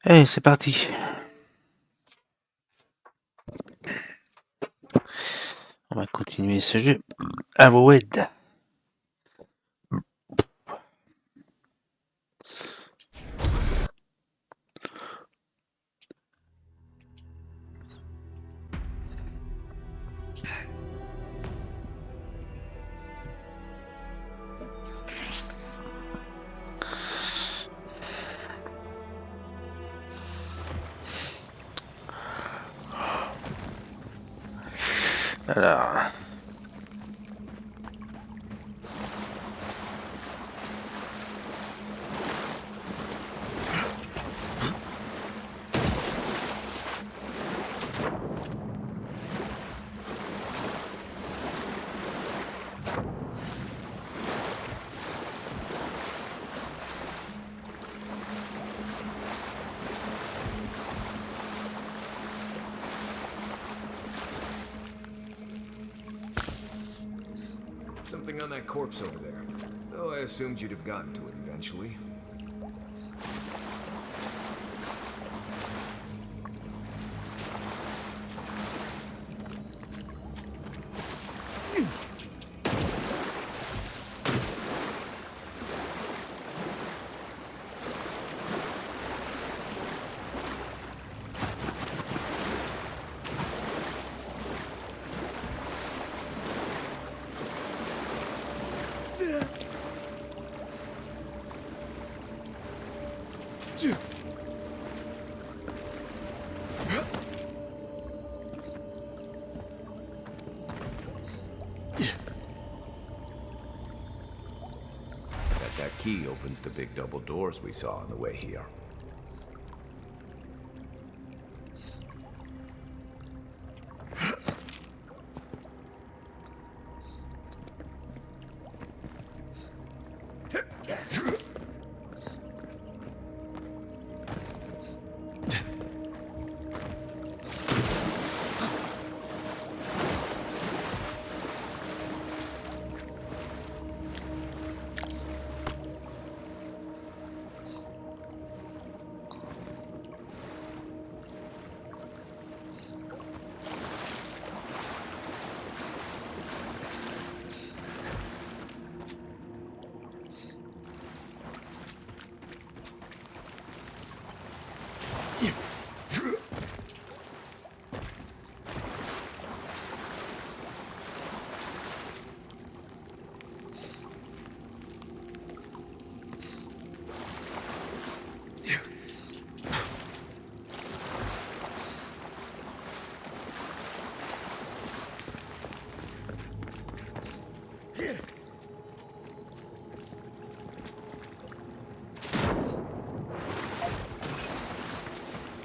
Allez, c'est parti. On va continuer ce jeu. Avowed. Alors. Something on that corpse over there. Though I assumed you'd have gotten to it eventually. That key opens the big double doors we saw on the way here.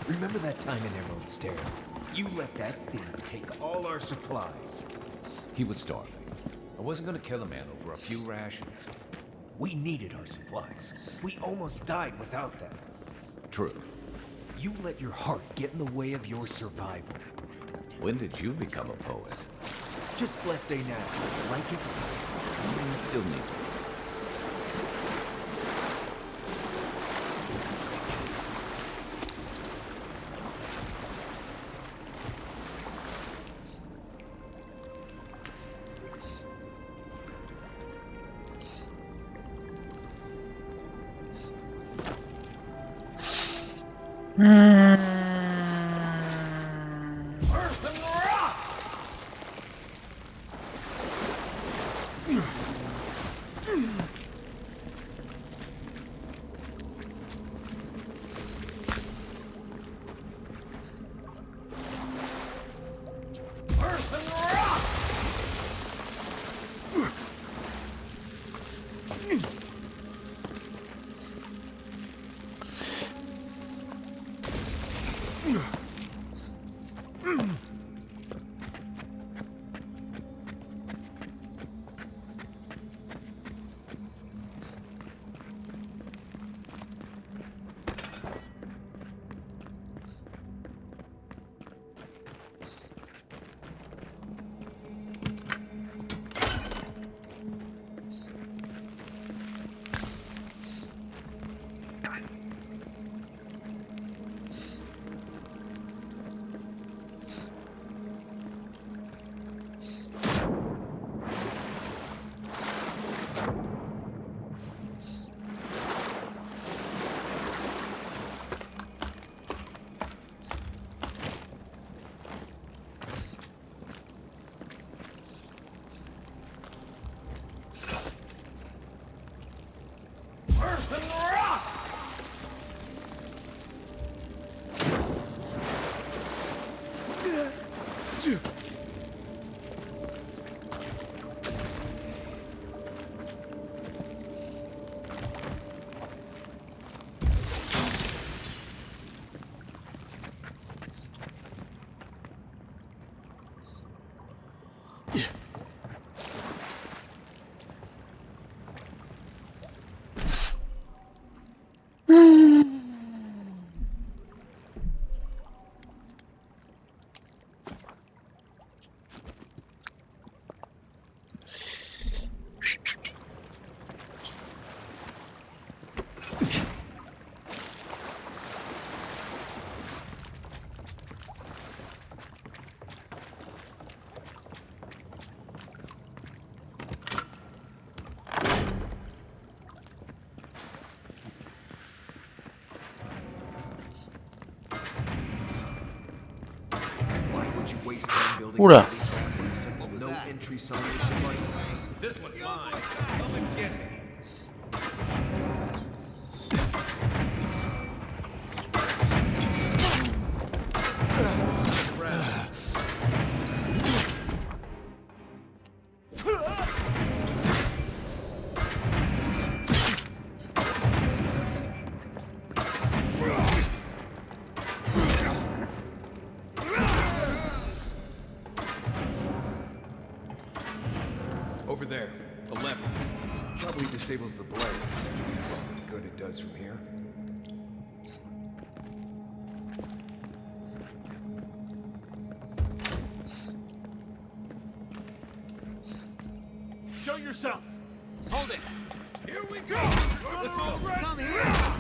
Remember that time in L-homme-mystère? You let that thing take all our supplies. He was starving. I wasn't gonna kill a man over a few rations. We needed our supplies. We almost died without them. True. You let your heart get in the way of your survival. When did you become a poet? Just blessed day now. Like it? Still needs work. waste time building Oula. a body trap when a simple no entry sign would suffice. This one's mine. Come and get me. Over there, the lever. Probably disables the blades. Good it does from here. Show yourself! Hold it! Here we go! Let's all come here!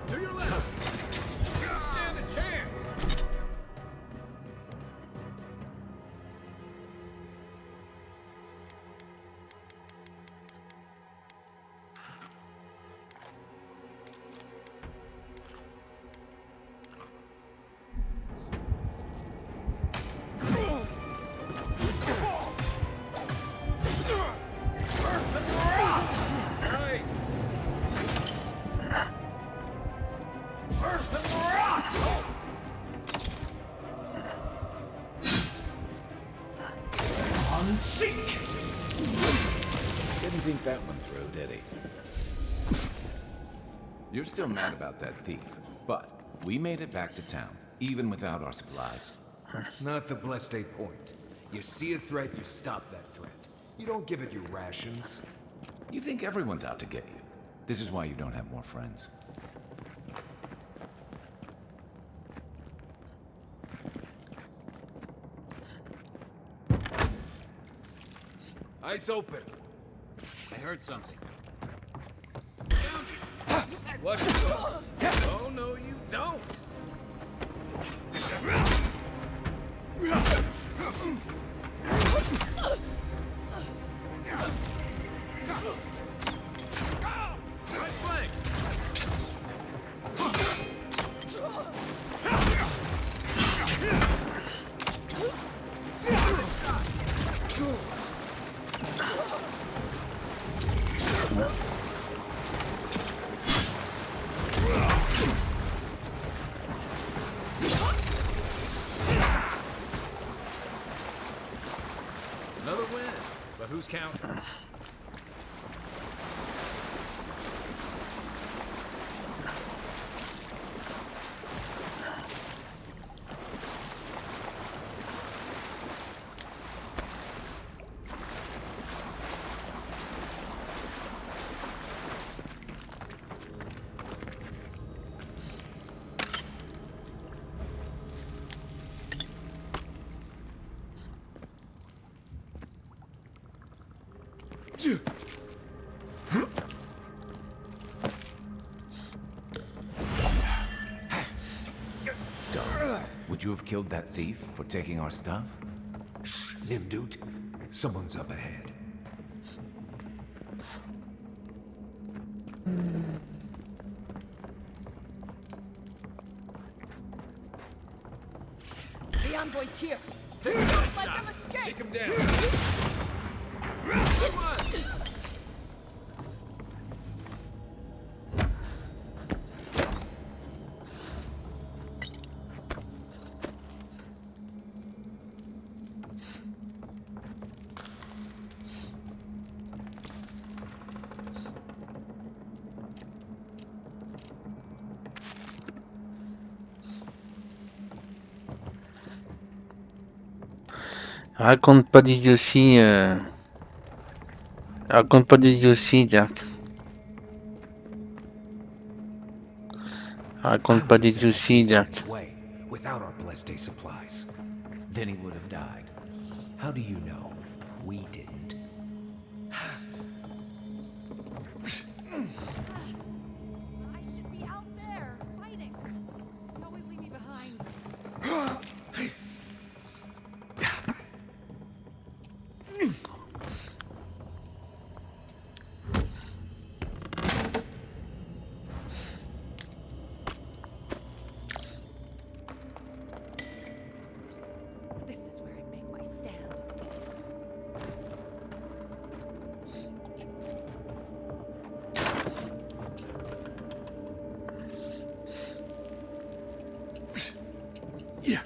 To your left! Stand a chance! Didn't think that one through, did he? You're still mad about that thief, but we made it back to town, even without our supplies. Not the blessed point. You see a threat, you stop that threat. You don't give it your rations. You think everyone's out to get you. This is why you don't have more friends. Eyes open. I heard something. Watch yourselves. Oh, no, you don't. Right flank. Another win, but who's counting? So, would you have killed that thief for taking our stuff? Nim, dude. Someone's up ahead. The envoy's here. Take him down, Let shot. them escape. Take him down. Come on. Raconte pas d'idiotie. Raconte pas d'idiotie, Dirk. Raconte pas des soucis, Jack. Way, without our blessed day supplies. Then he would have died. How do you know? We didn't. I should be out there, fighting. You always leave me behind. This is where I make my stand. Yeah.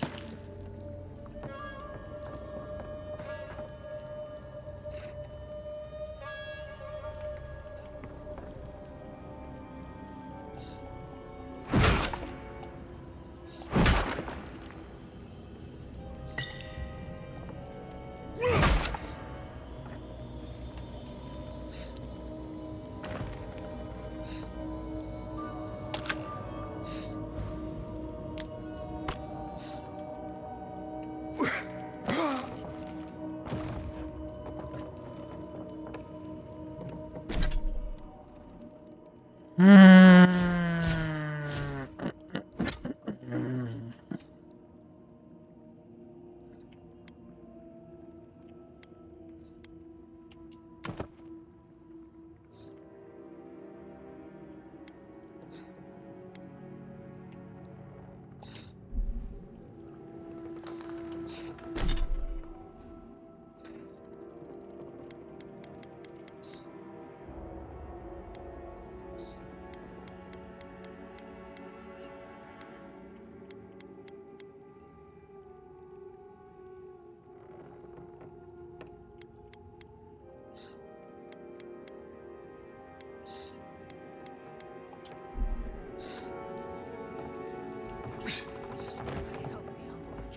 I hope the envoy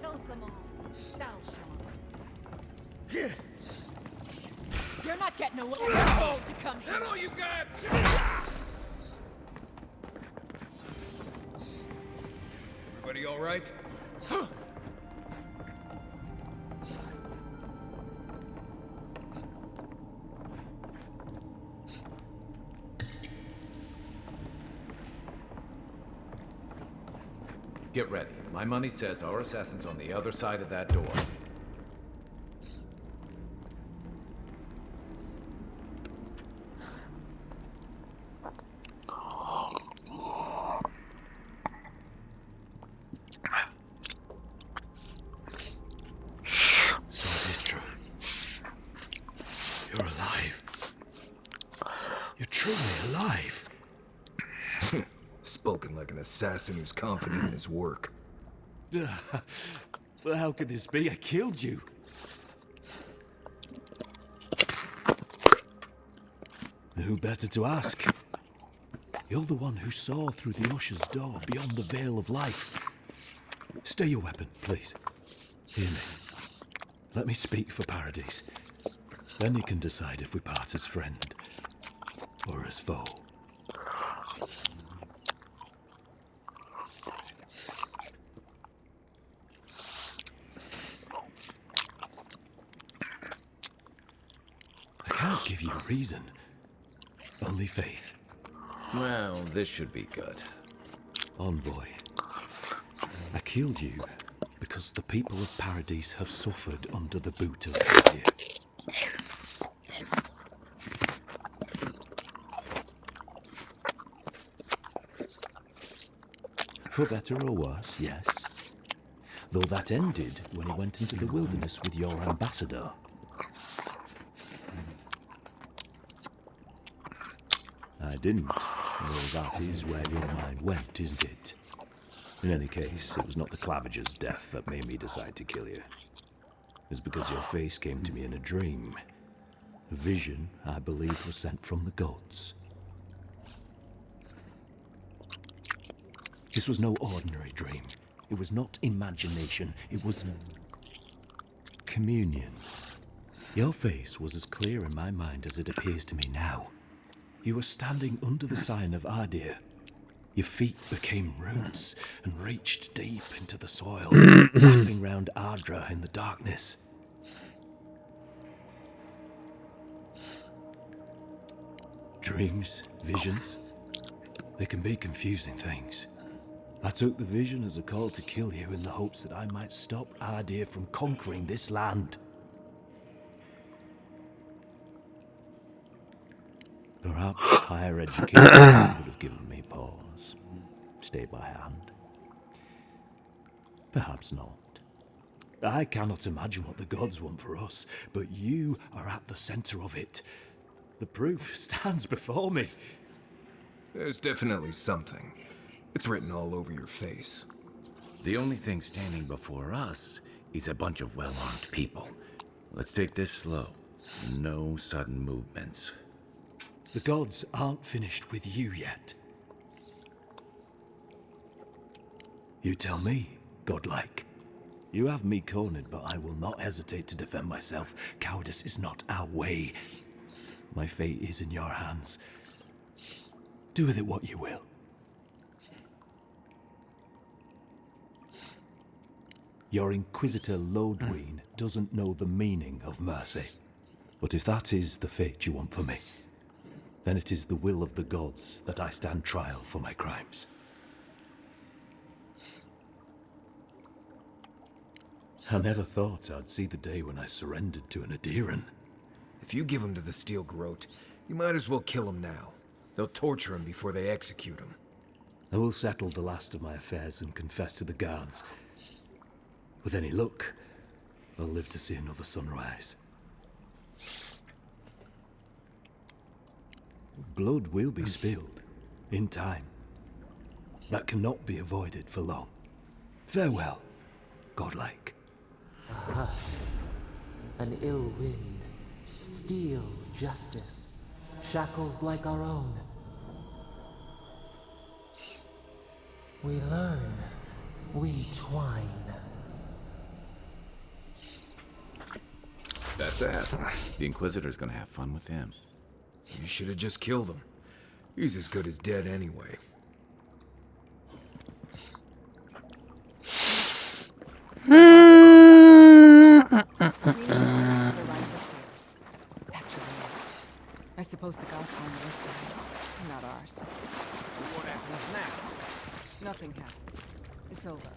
kills them all. That'll show 'em. You're not getting away. You're told to come here. all you got? Everybody all right? Get ready. My money says our assassin's on the other side of that door. Zordistra. You're alive. You're truly alive. Spoken like an assassin who's confident in his work. Well, how could this be? I killed you. Who better to ask? You're the one who saw through the usher's door beyond the veil of life. Stay your weapon, please. Hear me. Let me speak for Paradise. Then you can decide if we part as friend or as foe. I can't give you a reason. Only faith. Well, this should be good. Envoy. I killed you because the people of Paradise have suffered under the boot of fear. For better or worse, yes. Though that ended when he went into the wilderness with your ambassador. I didn't. Well, that is where your mind went, isn't it? In any case, it was not the Clavager's death that made me decide to kill you. It was because your face came to me in a dream. A vision I believed was sent from the gods. This was no ordinary dream. It was not imagination. It was communion. Your face was as clear in my mind as it appears to me now. You were standing under the sign of Ardir. Your feet became roots and reached deep into the soil, wrapping round Ardra in the darkness. Dreams, visions, they can be confusing things. I took the vision as a call to kill you in the hopes that I might stop Ardir from conquering this land. Perhaps higher education would have given me pause. Stay by hand. Perhaps not. I cannot imagine what the gods want for us, but you are at the center of it. The proof stands before me. There's definitely something. It's written all over your face. The only thing standing before us is a bunch of well-armed people. Let's take this slow. No sudden movements. The gods aren't finished with you yet. You tell me, godlike. You have me cornered, but I will not hesitate to defend myself. Cowardice is not our way. My fate is in your hands. Do with it what you will. Your Inquisitor Lodwyn doesn't know the meaning of mercy. But if that is the fate you want for me, then it is the will of the gods that I stand trial for my crimes. I never thought I'd see the day when I surrendered to an Adiran. If you give him to the Steel Garrote, you might as well kill him now. They'll torture him before they execute him. I will settle the last of my affairs and confess to the guards. With any luck, I'll live to see another sunrise. Blood will be spilled, in time. That cannot be avoided for long. Farewell, godlike. An ill wind, steel justice, shackles like our own. We learn, we twine. That's that. The Inquisitor's gonna have fun with him. You should have just killed him. He's as good as dead anyway. That's your way. I suppose the gods are on your side, not ours. What happens now? Nothing happens. It's over.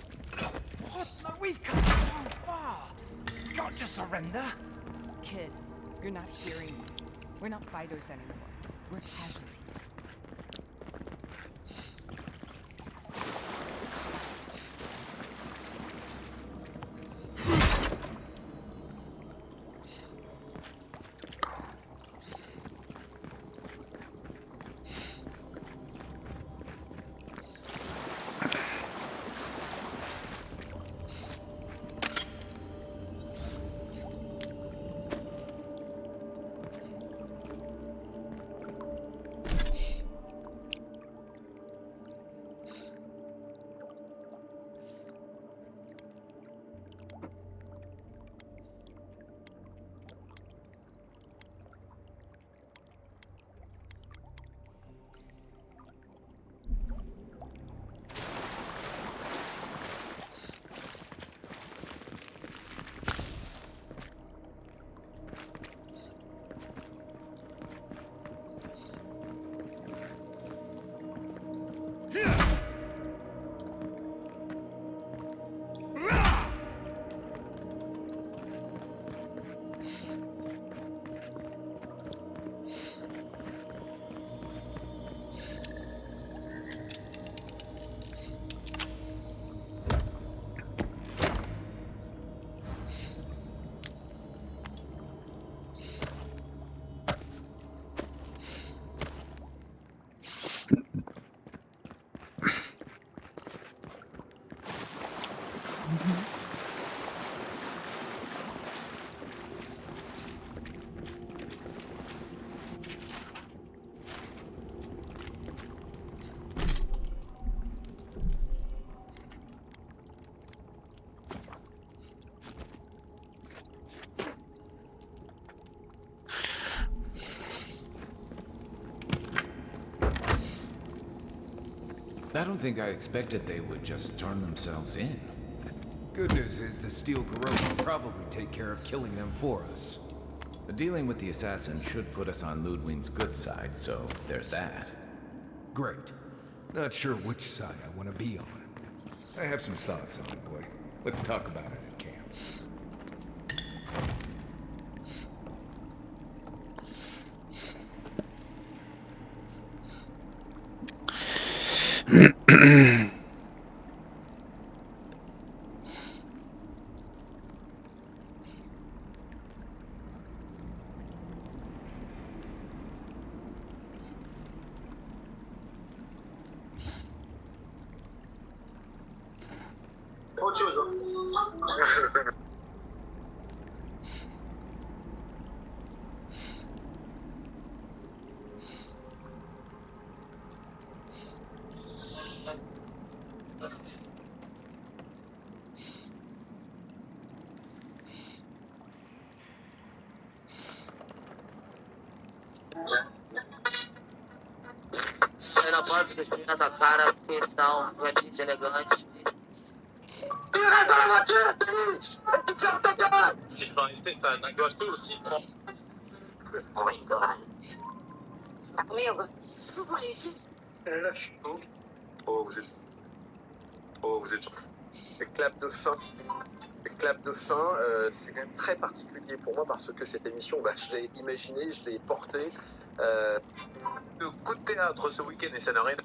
What? No, we've come so far. Got to surrender? Kid, you're not hearing me. We're not fighters anymore. We're casualties. I don't think I expected they would just turn themselves in. Good news is the steel garrote will probably take care of killing them for us. Dealing with the assassin should put us on Ludwig's good side, so there's that. Great. Not sure which side I want to be on. I have some thoughts on it, boy. Let's talk about it at camp. Sai na porta que os meninos na tua cara, porque são gatinhos elegantes. Sylvain et Stéphane, doivent eux aussi prendre. Oui, Doran. Tá comigo? Vous voulez Lâche-nous. Oh, vous êtes sûr. Le clap de fin. Le clap de fin, c'est quand même très particulier pour moi parce que cette émission, je l'ai imaginée, je l'ai portée. Le coup de théâtre ce week-end et ça n'a rien.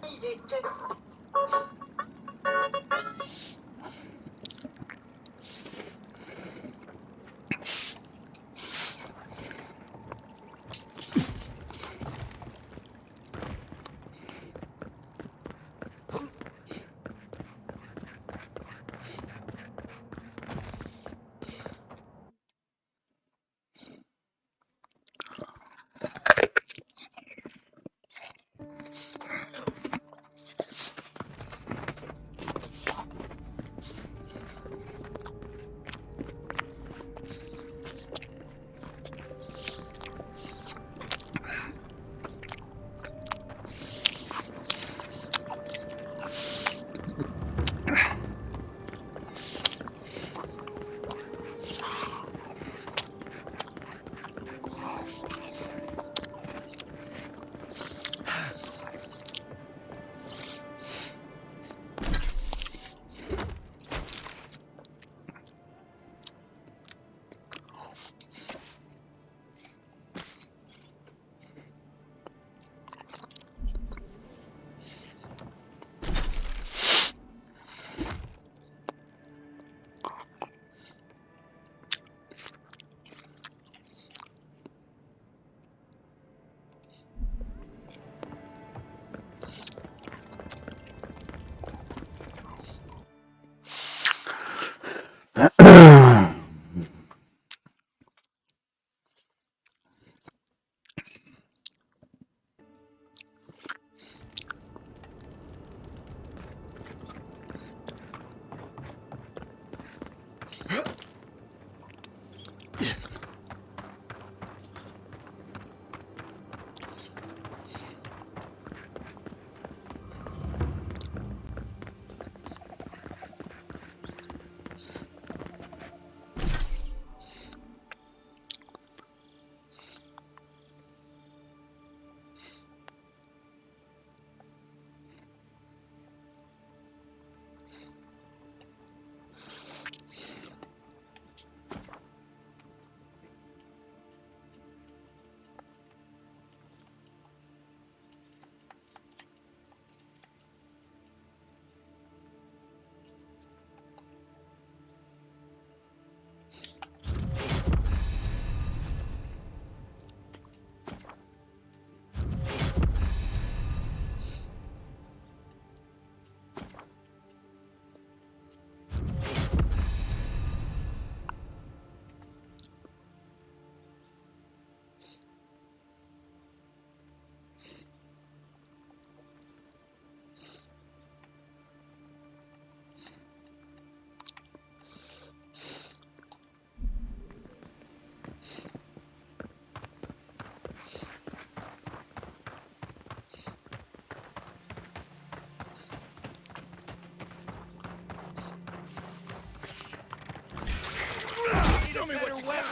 Show me what you got.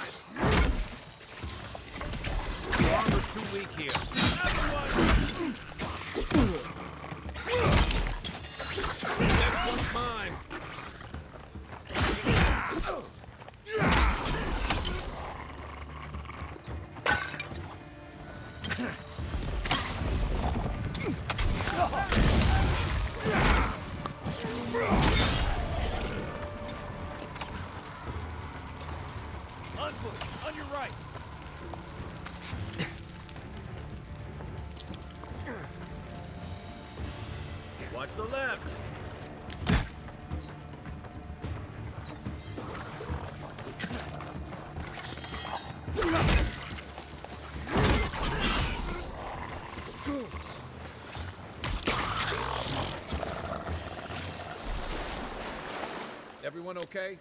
Your armor's too weak here. Everyone! Next one's mine. On foot, on your right. Watch the left. Everyone okay?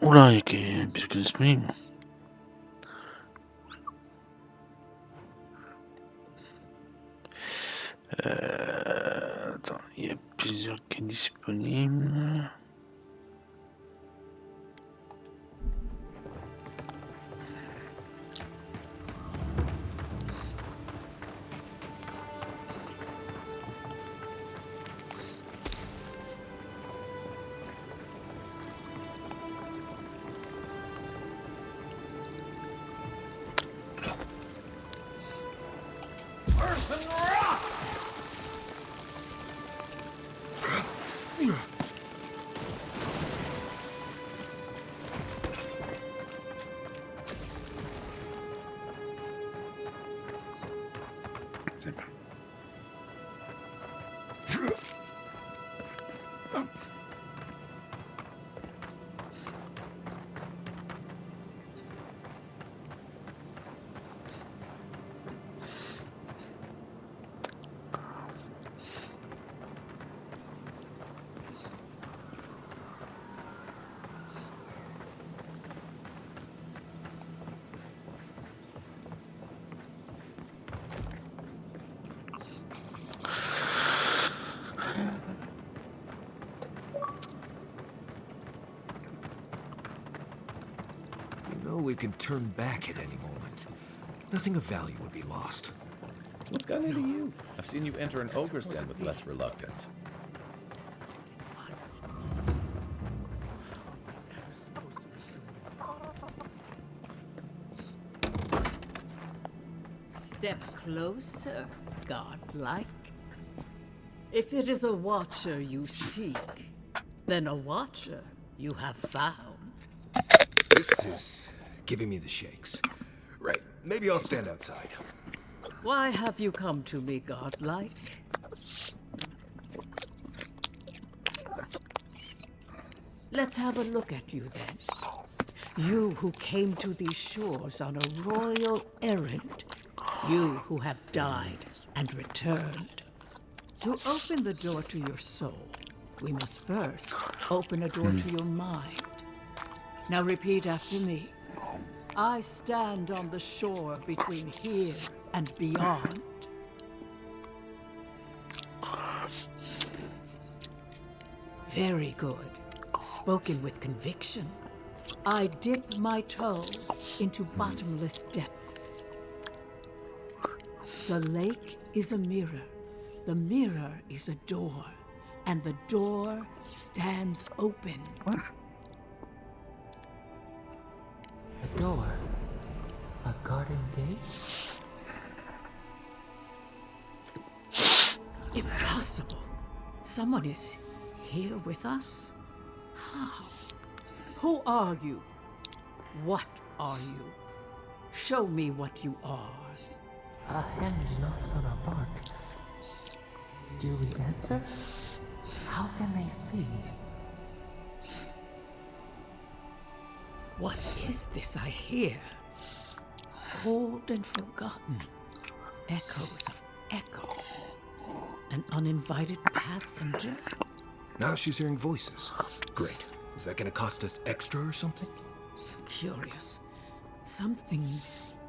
Oula, il y a que plus que disponible. Attends, il y a plusieurs quêtes disponibles. C'est pas. We can turn back at any moment. Nothing of value would be lost. What's gotten into you? I've seen you enter an ogre's den with less reluctance. Step closer, godlike. If it is a watcher you seek, then a watcher you have found. This is giving me the shakes. Right, maybe I'll stand outside. Why have you come to me, godlike? Let's have a look at you then. You who came to these shores on a royal errand. You who have died and returned. To open the door to your soul, we must first open a door to your mind. Now repeat after me. I stand on the shore between here and beyond. Very good. Spoken with conviction. I dip my toe into bottomless depths. The lake is a mirror. The mirror is a door. And the door stands open. A door? A garden gate? Impossible. Someone is here with us? How? Who are you? What are you? Show me what you are. A hand knocks on our bark. Do we answer? How can they see? What is this I hear? Old and forgotten. Echoes of echoes. An uninvited passenger? Now she's hearing voices. Great. Is that gonna cost us extra or something? Curious. Something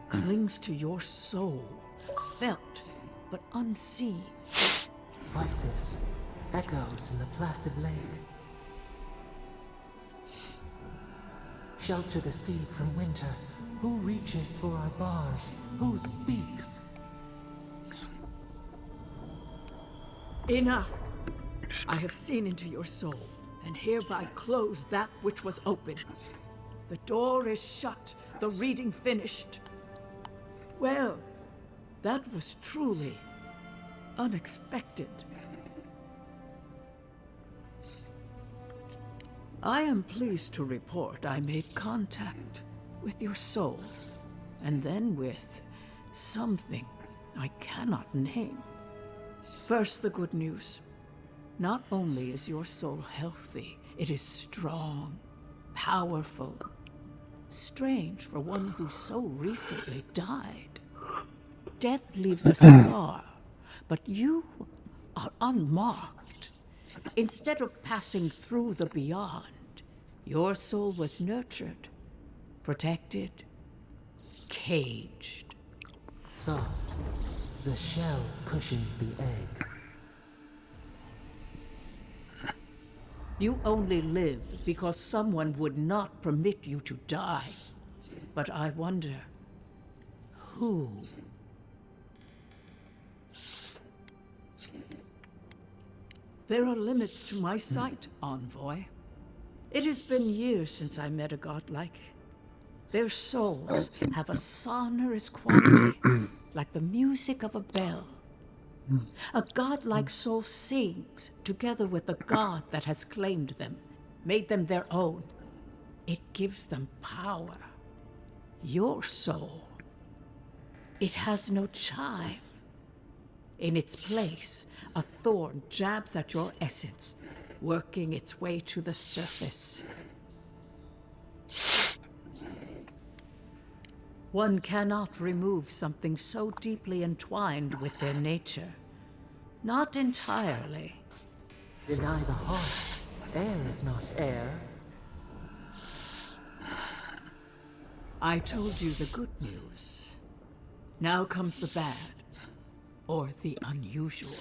clings to your soul. Felt, but unseen. Voices. Echoes in the placid lake. Shelter the seed from winter. Who reaches for our bars? Who speaks? Enough! I have seen into your soul, and hereby close that which was open. The door is shut, the reading finished. Well, that was truly unexpected. I am pleased to report I made contact with your soul, and then with something I cannot name. First, the good news. Not only is your soul healthy, it is strong, powerful. Strange for one who so recently died. Death leaves a scar, but you are unmarked. Instead of passing through the beyond, your soul was nurtured, protected, caged. Soft. The shell cushions the egg. You only live because someone would not permit you to die. But I wonder, who? There are limits to my sight, Envoy. It has been years since I met a godlike. Their souls have a sonorous quality, like the music of a bell. A godlike soul sings together with the god that has claimed them, made them their own. It gives them power. Your soul, it has no chime. In its place, a thorn jabs at your essence, working its way to the surface. One cannot remove something so deeply entwined with their nature. Not entirely. Deny the heart. Air is not air. I told you the good news. Now comes the bad, or the unusual.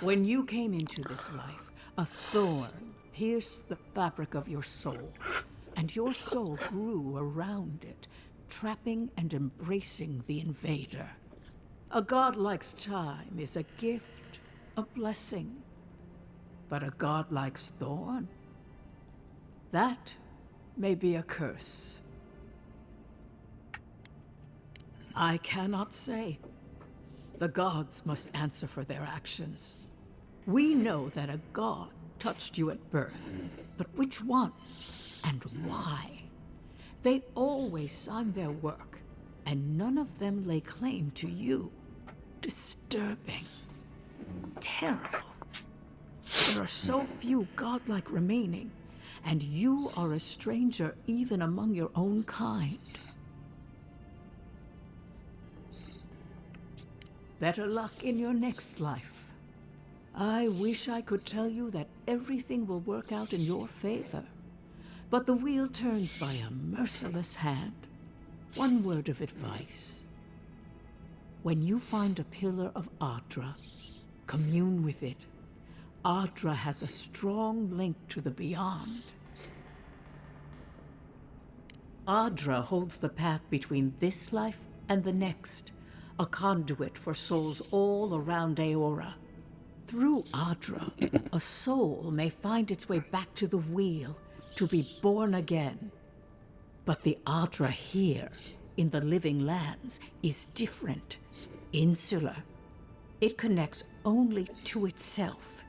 When you came into this life, a thorn pierced the fabric of your soul, and your soul grew around it, trapping and embracing the invader. A godlike's time is a gift, a blessing. But a godlike's thorn? That may be a curse. I cannot say. The gods must answer for their actions. We know that a god touched you at birth, but which one and why? They always sign their work, and none of them lay claim to you. Disturbing. Terrible. There are so few godlike remaining, and you are a stranger even among your own kind. Better luck in your next life. I wish I could tell you that everything will work out in your favor. But the wheel turns by a merciless hand. One word of advice. When you find a pillar of Adra, commune with it. Adra has a strong link to the beyond. Adra holds the path between this life and the next, a conduit for souls all around Aora. Through Adra, a soul may find its way back to the wheel, to be born again. But the Adra here, in the living lands, is different, insular. It connects only to itself,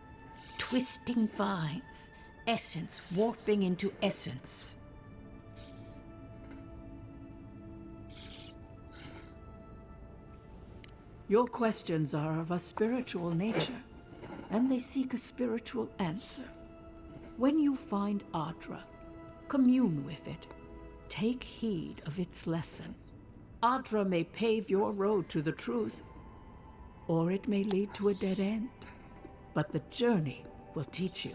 twisting vines, essence warping into essence. Your questions are of a spiritual nature, and they seek a spiritual answer. When you find Adra, commune with it. Take heed of its lesson. Adra may pave your road to the truth, or it may lead to a dead end. But the journey will teach you.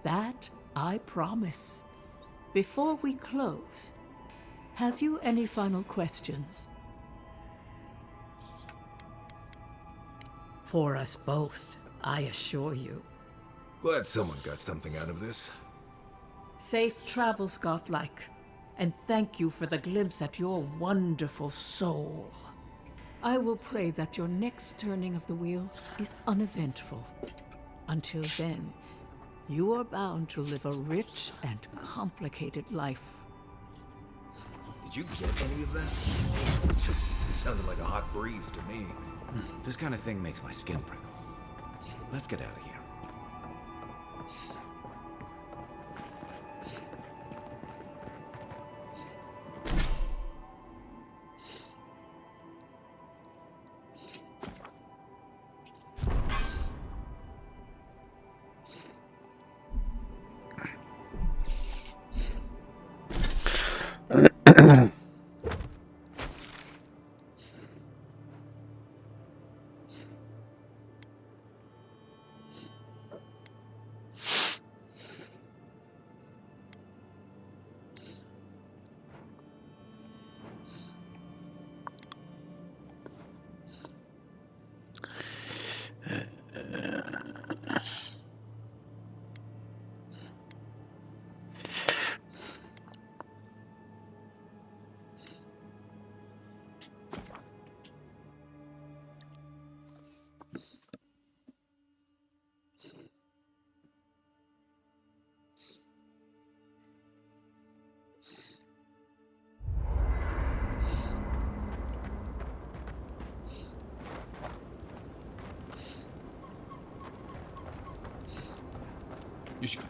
That I promise. Before we close, have you any final questions? For us both, I assure you. Glad someone got something out of this. Safe travels, godlike, and thank you for the glimpse at your wonderful soul. I will pray that your next turning of the wheel is uneventful. Until then, you are bound to live a rich and complicated life. Did you get any of that? It just sounded like a hot breeze to me. This kind of thing makes my skin prickle. Let's get out of here. You should.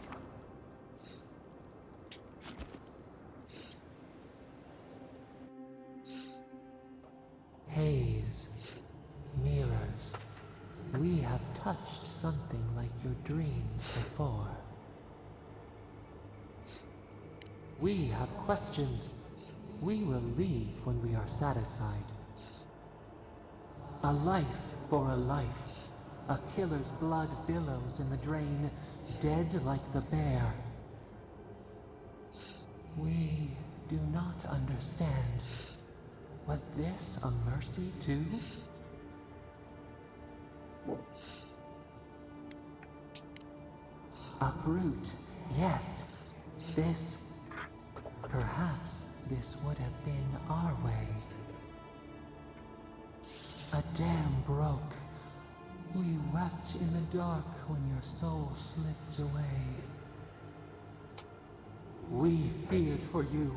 Haze, mirrors. We have touched something like your dreams before. We have questions. We will leave when we are satisfied. A life for a life. A killer's blood billows in the drain, dead like the bear. We do not understand. Was this a mercy too? Uproot, yes. This... Perhaps this would have been our way. A dam broke. We wept in the dark when your soul slipped away. We feared for you,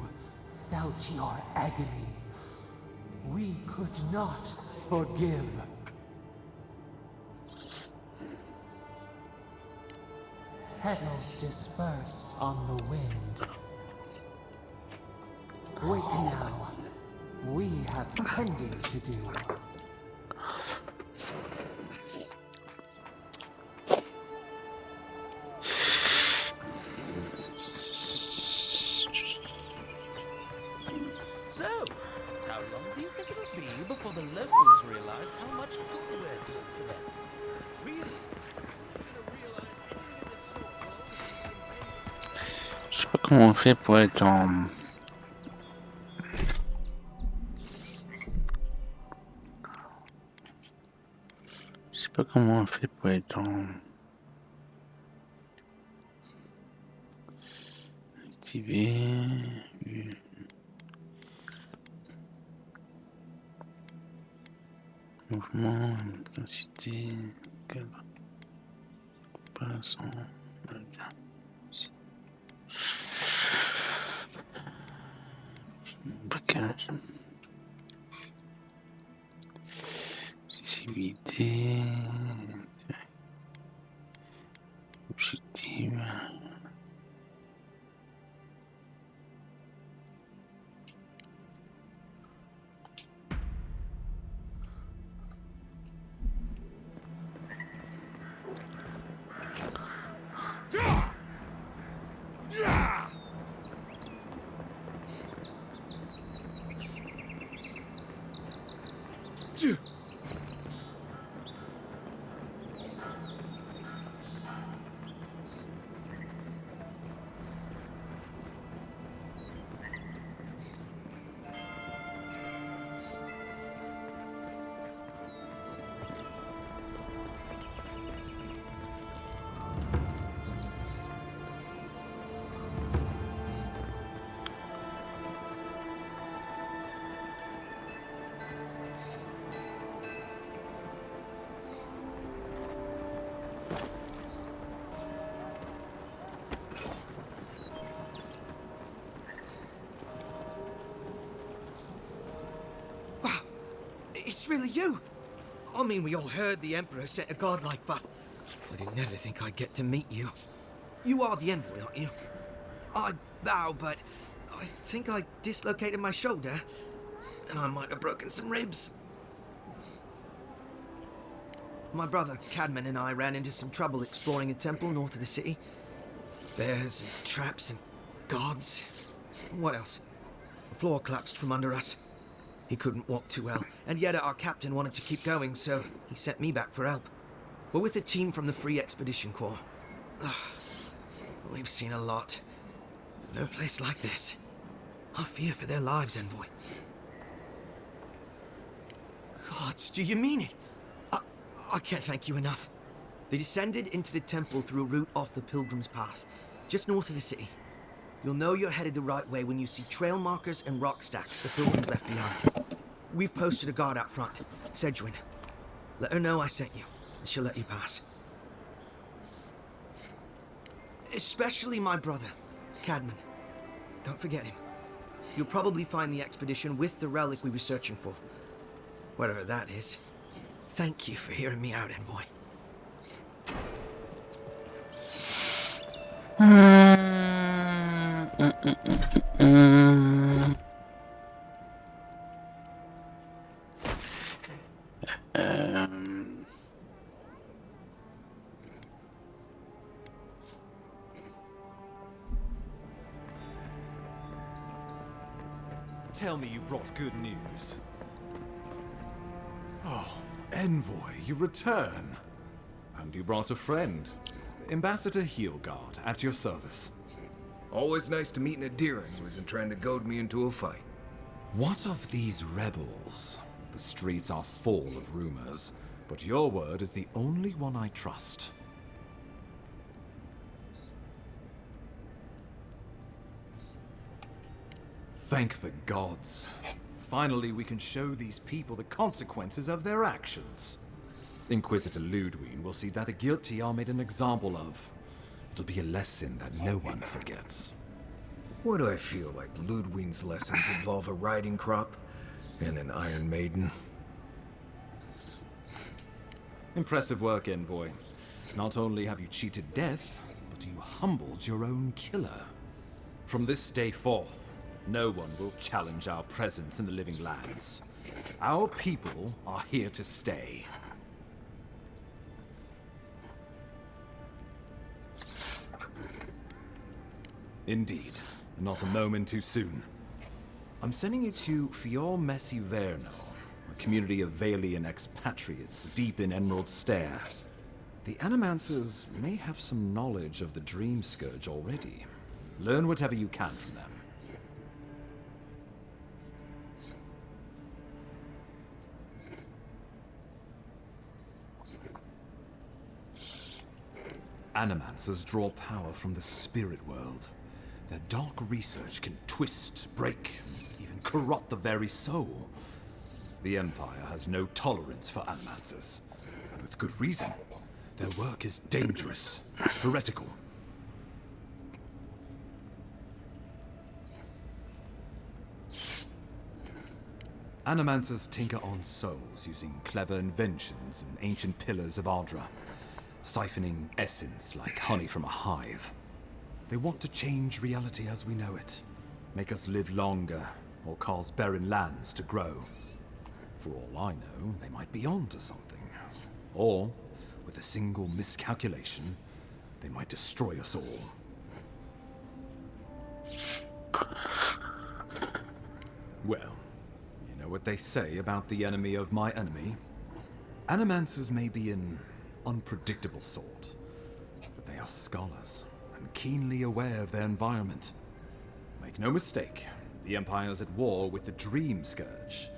felt your agony. We could not forgive. Petals disperse on the wind. Wake now. We have tending to do. So, how long do you think it'll be before the locals realize how much good we're doing for them? Really? Je sais pas comment on fait pour être en... Je sais pas comment on fait pour être en... Activer... Mouvement, intensité, cadre, comparaison, ici. Blocage, accessibilité, objectif, It's really you. I mean, we all heard the Emperor sent a godlike, but I didn't never think I'd get to meet you. You are the envoy, aren't you? I bow, but I think I dislocated my shoulder, and I might have broken some ribs. My brother, Cadman, and I ran into some trouble exploring a temple north of the city. Bears and traps and guards. What else? The floor collapsed from under us. He couldn't walk too well, and yet our captain wanted to keep going, so he sent me back for help. We're with a team from the Free Expedition Corps. We've seen a lot. No place like this. I fear for their lives, Envoy. Gods, do you mean it? I can't thank you enough. They descended into the temple through a route off the Pilgrim's Path, just north of the city. You'll know you're headed the right way when you see trail markers and rock stacks the Pilgrims left behind. We've posted a guard out front, Sedgwin. Let her know I sent you, and she'll let you pass. Especially my brother, Cadman. Don't forget him. You'll probably find the expedition with the relic we were searching for. Whatever that is. Thank you for hearing me out, Envoy. Tell me you brought good news. Oh, Envoy, you return. And you brought a friend. Ambassador Heelguard, at your service. Always nice to meet an adherent who isn't trying to goad me into a fight. What of these rebels? The streets are full of rumors, but your word is the only one I trust. Thank the gods. Finally, we can show these people the consequences of their actions. Inquisitor Ludwig will see that the guilty are made an example of. It'll be a lesson that no one forgets. Why do I feel like Ludwig's lessons involve a riding crop and an Iron Maiden? Impressive work, Envoy. Not only have you cheated death, but you humbled your own killer. From this day forth, no one will challenge our presence in the living lands. Our people are here to stay. Indeed. Not a moment too soon. I'm sending you to L-homme-mystère, a community of Valian expatriates deep in Emerald Stair. The Animancers may have some knowledge of the Dream Scourge already. Learn whatever you can from them. Animancers draw power from the spirit world. Their dark research can twist, break, and even corrupt the very soul. The Empire has no tolerance for Animancers, and with good reason. Their work is dangerous, heretical. Animancers tinker on souls using clever inventions and ancient pillars of Ardra, siphoning essence like honey from a hive. They want to change reality as we know it, make us live longer, or cause barren lands to grow. For all I know, they might be onto something. Or, with a single miscalculation, they might destroy us all. Well, you know what they say about the enemy of my enemy? Animancers may be an unpredictable sort, but they are scholars and keenly aware of their environment. Make no mistake, the Empire's at war with the Dream Scourge,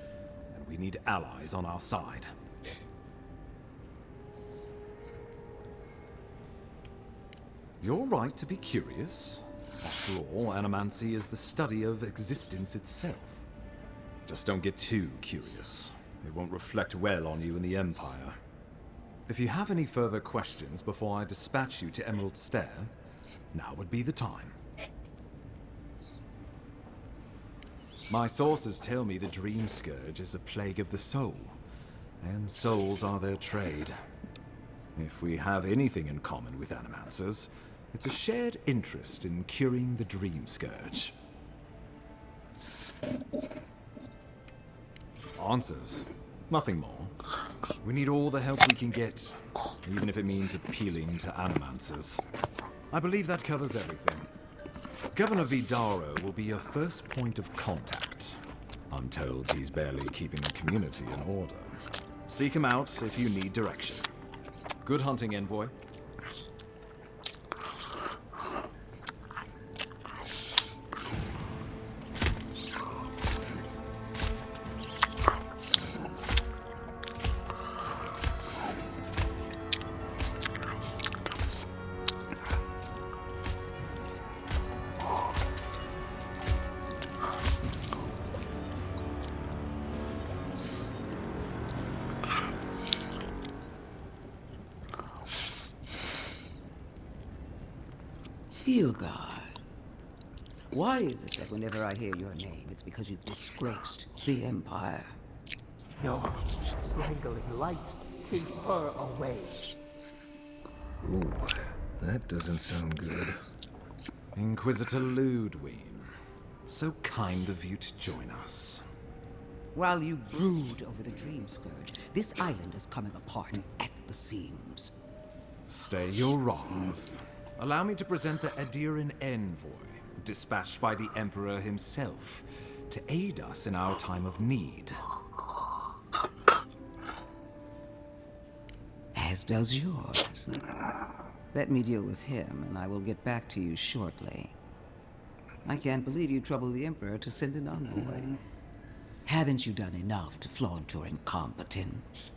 and we need allies on our side. You're right to be curious. After all, animancy is the study of existence itself. Just don't get too curious. It won't reflect well on you in the Empire. If you have any further questions before I dispatch you to L-homme-mystère, now would be the time. My sources tell me the Dream Scourge is a plague of the soul, and souls are their trade. If we have anything in common with animancers, it's a shared interest in curing the Dream Scourge. Answers. Nothing more. We need all the help we can get, even if it means appealing to animancers. I believe that covers everything. Governor Vidaro will be your first point of contact. I'm told he's barely keeping the community in order. Seek him out if you need direction. Good hunting, envoy. Hilgard. Why is it that whenever I hear your name, it's because you've disgraced the Empire? No, strangling light. Keep her away. Ooh, that doesn't sound good. Inquisitor Ludwig, so kind of you to join us. While you brood over the Dream Scourge, this island is coming apart at the seams. Stay your wrath. Allow me to present the Adiran envoy, dispatched by the Emperor himself, to aid us in our time of need. As does yours. Let me deal with him, and I will get back to you shortly. I can't believe you troubled the Emperor to send an envoy. Haven't you done enough to flaunt your incompetence?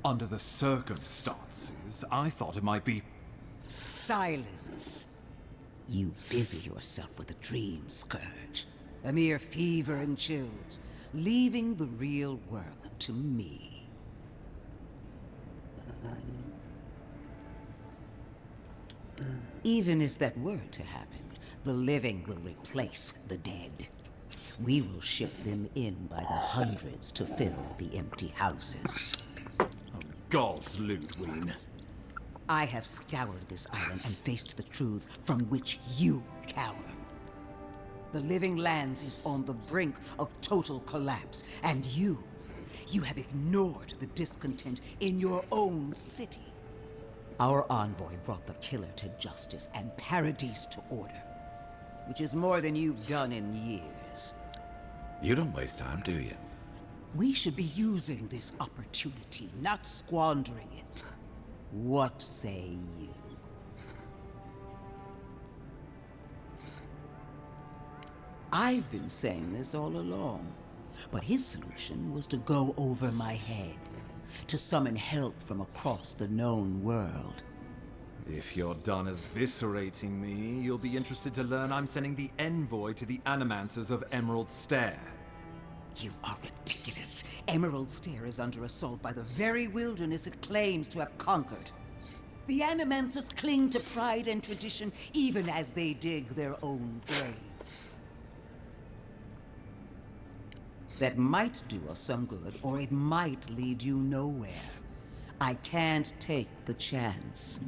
Under the circumstances, I thought it might be... Silence. You busy yourself with the Dream Scourge. A mere fever and chills, leaving the real work to me. Even if that were to happen, the living will replace the dead. We will ship them in by the hundreds to fill the empty houses. Oh, God's Ludwig. I have scoured this island and faced the truths from which you cower. The Living Lands is on the brink of total collapse, and you have ignored the discontent in your own city. Our envoy brought the killer to justice and Paradise to order, which is more than you've done in years. You don't waste time, do you? We should be using this opportunity, not squandering it. What say you? I've been saying this all along, but his solution was to go over my head, to summon help from across the known world. If you're done eviscerating me, you'll be interested to learn I'm sending the envoy to the Animancers of L-homme-mystère. You are ridiculous. L-homme-mystère is under assault by the very wilderness it claims to have conquered. The Animancers cling to pride and tradition even as they dig their own graves. That might do us some good, or it might lead you nowhere. I can't take the chance.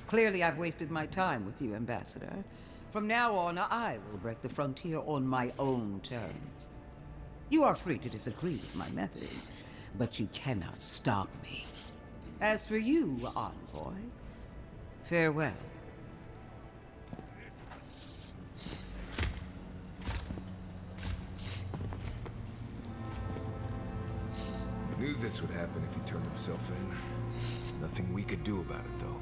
Clearly, I've wasted my time with you, Ambassador. From now on, I will break the frontier on my own terms. You are free to disagree with my methods, but you cannot stop me. As for you, envoy, farewell. Knew this would happen if he turned himself in. Nothing we could do about it, though.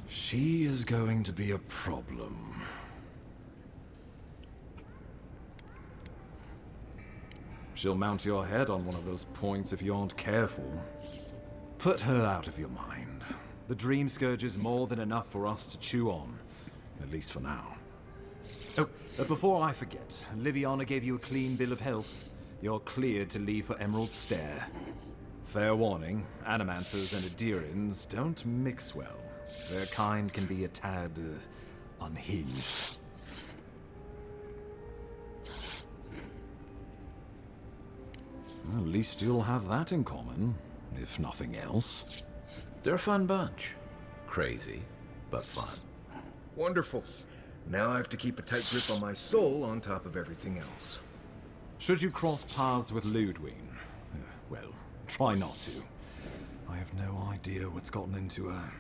She is going to be a problem. She'll mount your head on one of those points if you aren't careful. Put her out of your mind. The Dream Scourge is more than enough for us to chew on, at least for now. Oh, before I forget, Liviana gave you a clean bill of health. You're cleared to leave for L-homme-mystère. Fair warning, Animanters and Adirians don't mix well. Their kind can be a tad unhinged. Well, at least you'll have that in common, if nothing else. They're a fun bunch. Crazy, but fun. Wonderful. Now I have to keep a tight grip on my soul on top of everything else. Should you cross paths with Ludwig, well, try not to. I have no idea what's gotten into her.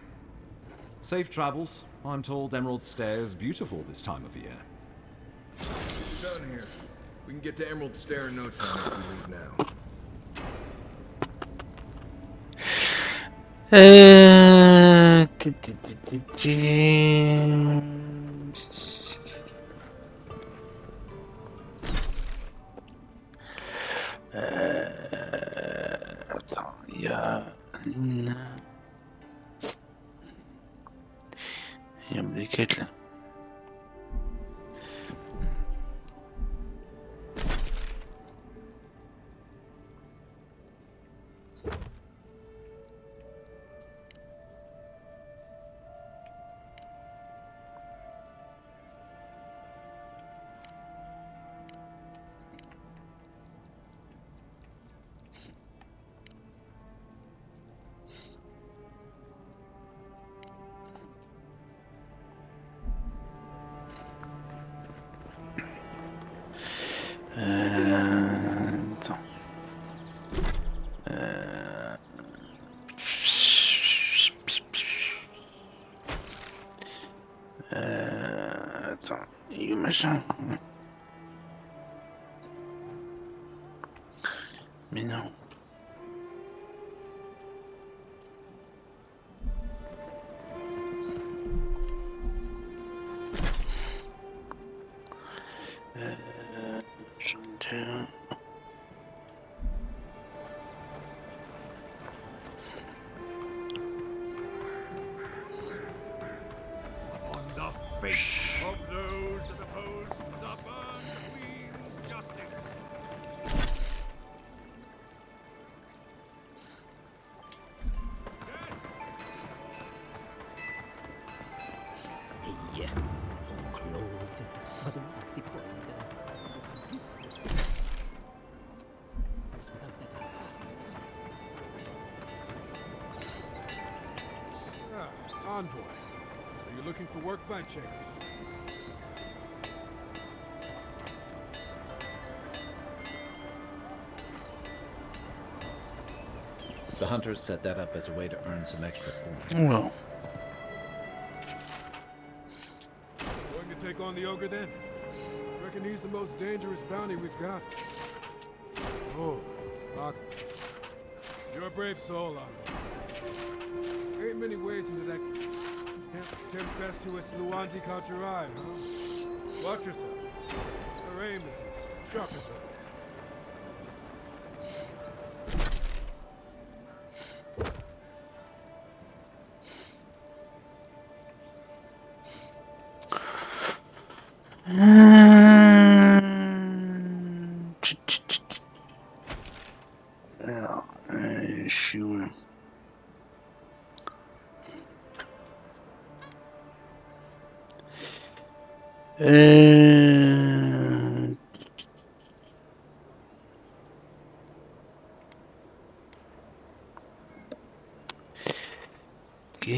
Safe travels. I'm told L-homme-mystère is beautiful this time of year. We're done here. We can get to L-homme-mystère in no time if we leave now. Attends, il y a une... Il y a une briquette là. Attends. Attends, il y a eu machin. Mais non. Upon the fate of those that oppose the Burn Queen's justice. Hey, it's all closed. But the nasty point it's useless. Envoy, are you looking for work by chance? The hunters set that up as a way to earn some extra points. Well. Going to take on the ogre then? Reckon he's the most dangerous bounty we've got. Oh, Doc. You're a brave soul, Envoy. Ain't many ways into that tempestuous Luanti Culturai, huh? Watch yourself. Her aim is as sharp as a bit. Alors, je suis où là? Ok.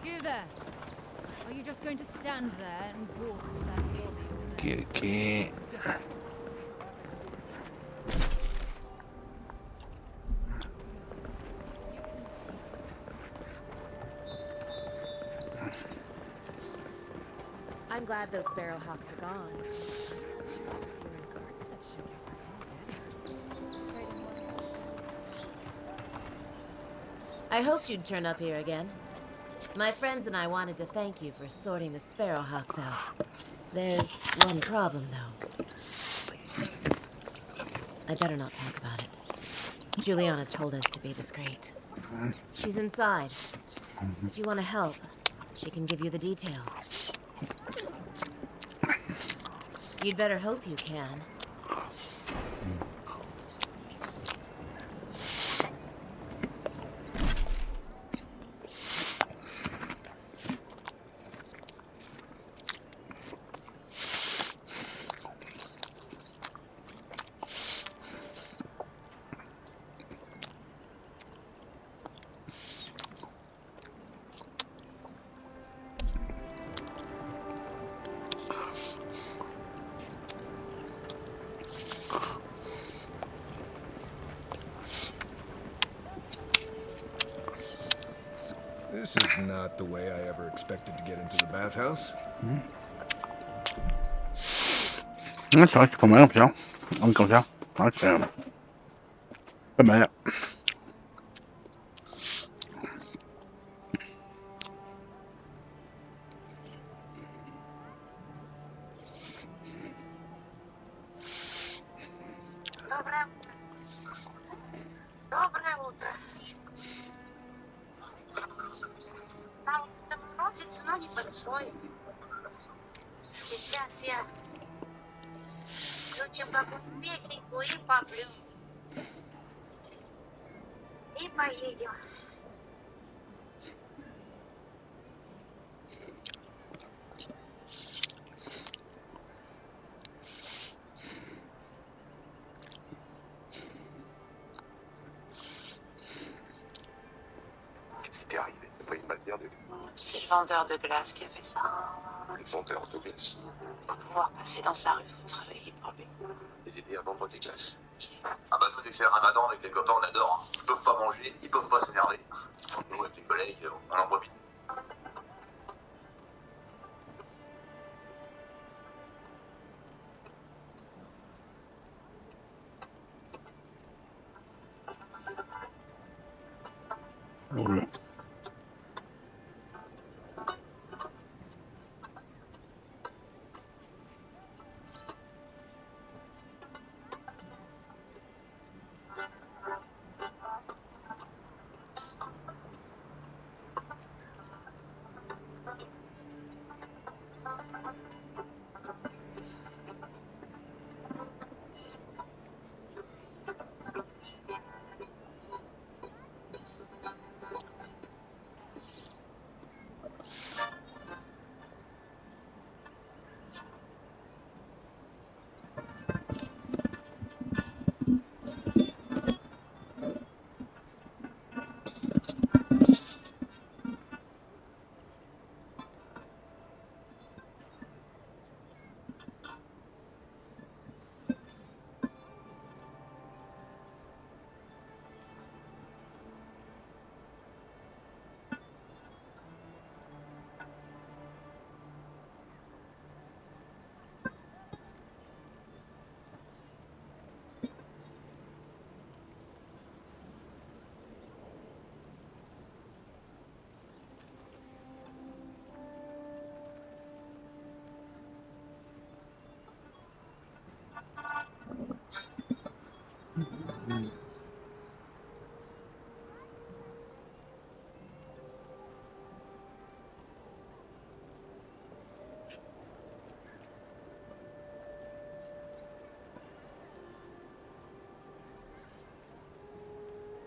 You there? Are you just going to stand there and walk that body? Ok. I'm glad those sparrowhawks are gone. She was a deer in guards that should have I hoped you'd turn up here again. My friends and I wanted to thank you for sorting the sparrowhawks out. There's one problem, though. I better not talk about it. Juliana told us to be discreet. She's inside. If you want to help, she can give you the details. You'd better hope you can. This is not the way I ever expected to get into the bathhouse. C'est vrai que c'est pas mal, bien. Comme ça. Ouais, c'est pas mal. Доброе утро. На улице морозец, но небольшой. Сейчас я включим какую-нибудь песенку и поплю. И поедем. Qu'est-ce qui t'est arrivé? C'est pas une balle perdue? C'est le vendeur de glace qui a fait ça. Le vendeur de glace. Pour pouvoir passer dans sa rue, faut travailler pour lui. Et t'aider à vendre tes glaces. Ah bah nous, dès que c'est le ramadan avec les copains, on adore. Ils peuvent pas manger, ils peuvent pas s'énerver. Nous, avec les collègues, on en profite. Voilà.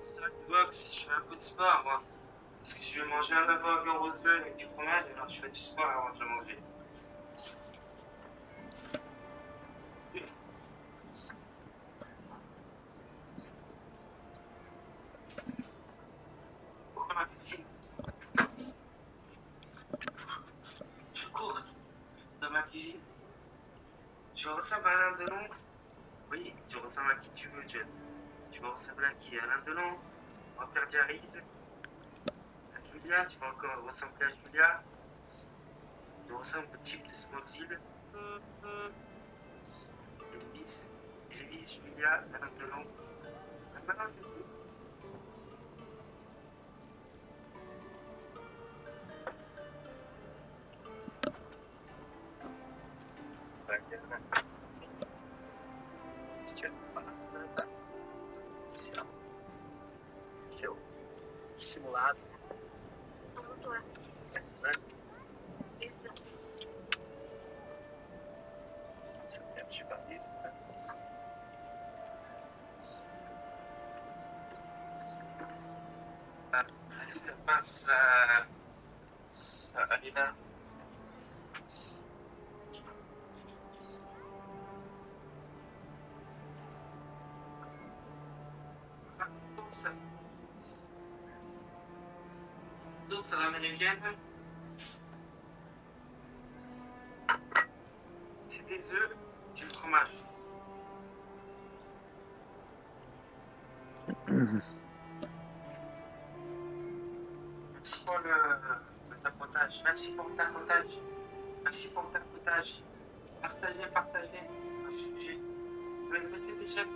Ça, tu vois que si je fais un peu de sport, moi, parce que je vais manger un hamburger aux œufs et du fromage, alors je fais du sport avant de le manger. Dans ma cuisine. Je cours dans ma cuisine. Je ressemble à Alain Delon. Oui, tu ressembles à qui tu veux, John. Tu vas ressembler à qui? Alain Delon, Robert Jarvis, à Julia, tu vas encore ressembler à Julia. Il ressemble au type de Smallville. Elvis, Julia, la dame de l'ombre. La malade de tout. Seu simulado. Seu tempo de baliza, né? Face à Lina. D'autres à l'américaine. C'est des œufs, du fromage. Merci pour le tapotage. Merci pour le tapotage. Merci pour le tapotage. Partagez, partagez. Mettez des j'aime,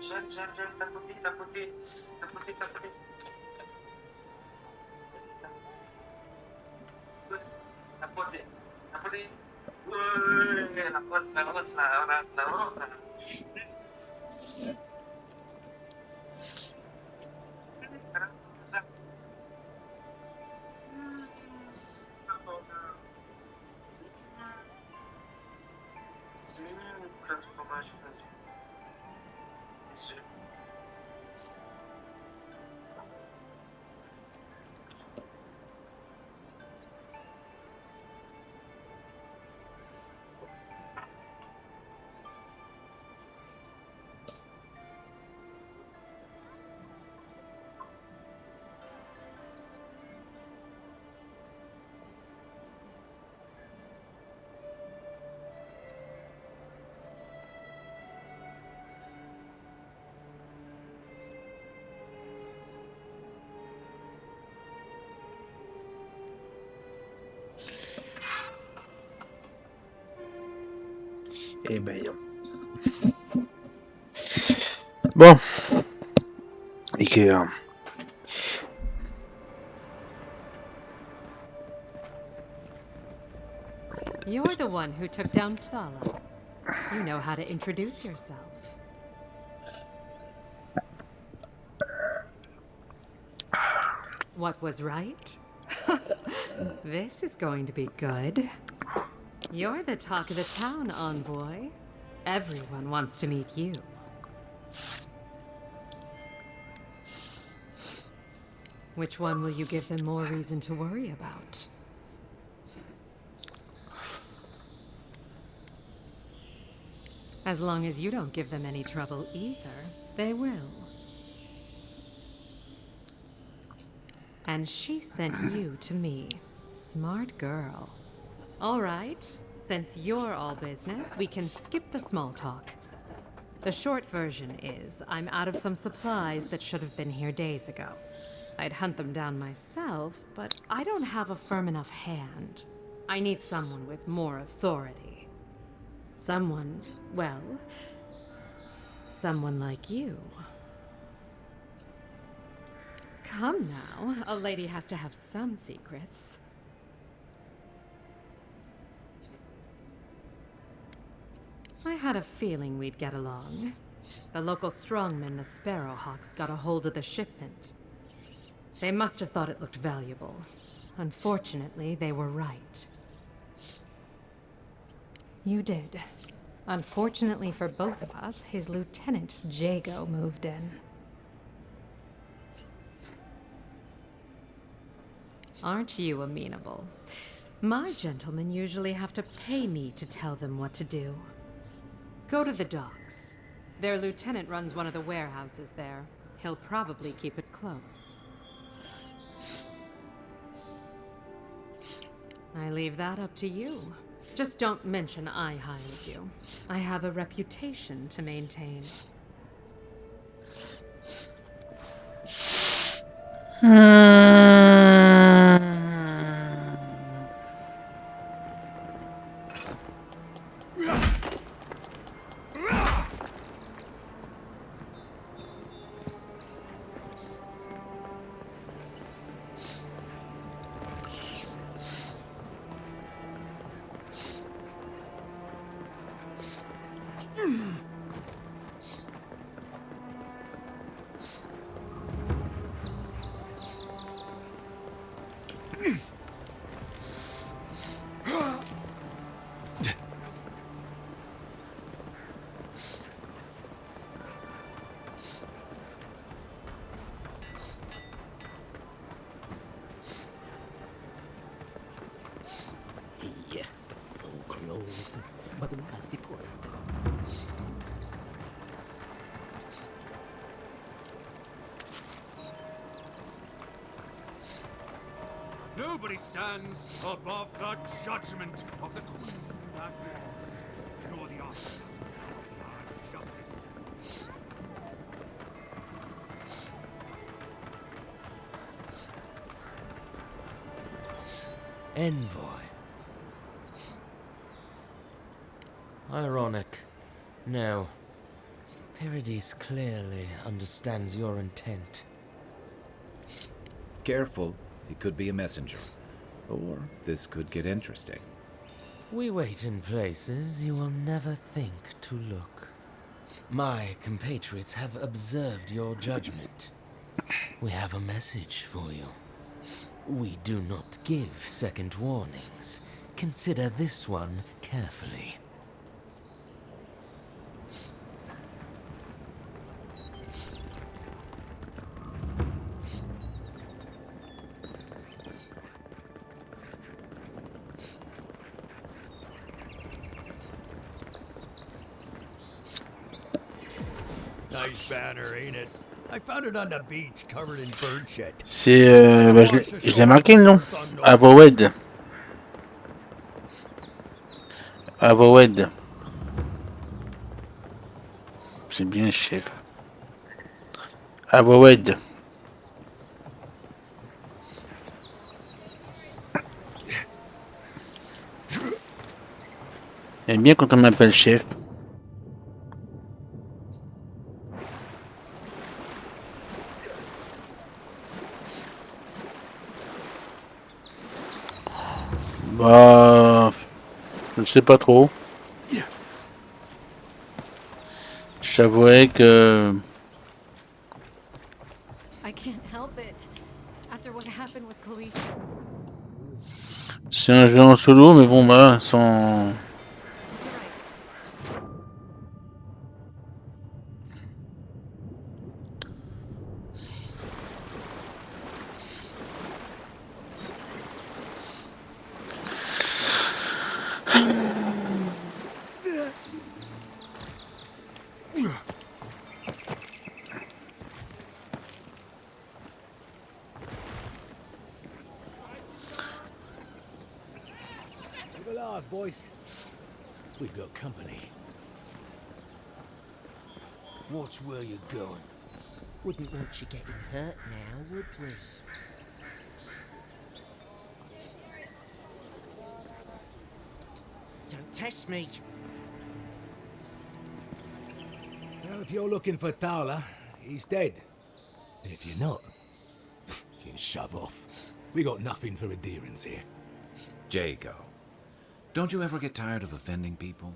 tapoter, tapoter, tapoter, tapoter. Tapoter, tapoter. Ouais, la rosa, la rosa. Plein de fromage fondu. Des œufs. Eh ben. Bon. Et que. You're the one who took down Thala. You know how to introduce yourself. What was right? This is going to be good. You're the talk of the town, envoy. Everyone wants to meet you. Which one will you give them more reason to worry about? As long as you don't give them any trouble either, they will. And she sent you to me. Smart girl. All right, since you're all business, we can skip the small talk. The short version is, I'm out of some supplies that should have been here days ago. I'd hunt them down myself, but I don't have a firm enough hand. I need someone with more authority. Someone, well, someone like you. Come now, a lady has to have some secrets. I had a feeling we'd get along. The local strongmen, the Sparrowhawks, got a hold of the shipment. They must have thought it looked valuable. Unfortunately, they were right. You did. Unfortunately for both of us, his lieutenant, Jago, moved in. Aren't you amenable? My gentlemen usually have to pay me to tell them what to do. Go to the docks. Their lieutenant runs one of the warehouses there. He'll probably keep it close. I leave that up to you. Just don't mention I hired you. I have a reputation to maintain. I stands above the judgment of the queen that was, nor the office of justice. Envoy. Ironic. No. Paradis clearly understands your intent. Careful, he could be a messenger. Or this could get interesting. We wait in places you will never think to look. My compatriots have observed your judgment. We have a message for you. We do not give second warnings. Consider this one carefully. Nice banner, ain't it? I found it on the beach, covered in bird shit. C'est... bah, je l'ai marqué le nom. Avowed. Avowed. C'est bien, chef. Avowed. J'aime bien quand on m'appelle chef. Bah, je sais pas trop. J'avouerais que I can't help it. After what happened with Kalisha. c'est un jeu en solo, mais bon, bah, sans... Keep alive, boys. We've got company. Watch where you're going. Wouldn't want you getting hurt now, would we? Don't test me. Well, if you're looking for Tala, he's dead. And if you're not, you can shove off. We got nothing for adherence here. Jago, don't you ever get tired of offending people?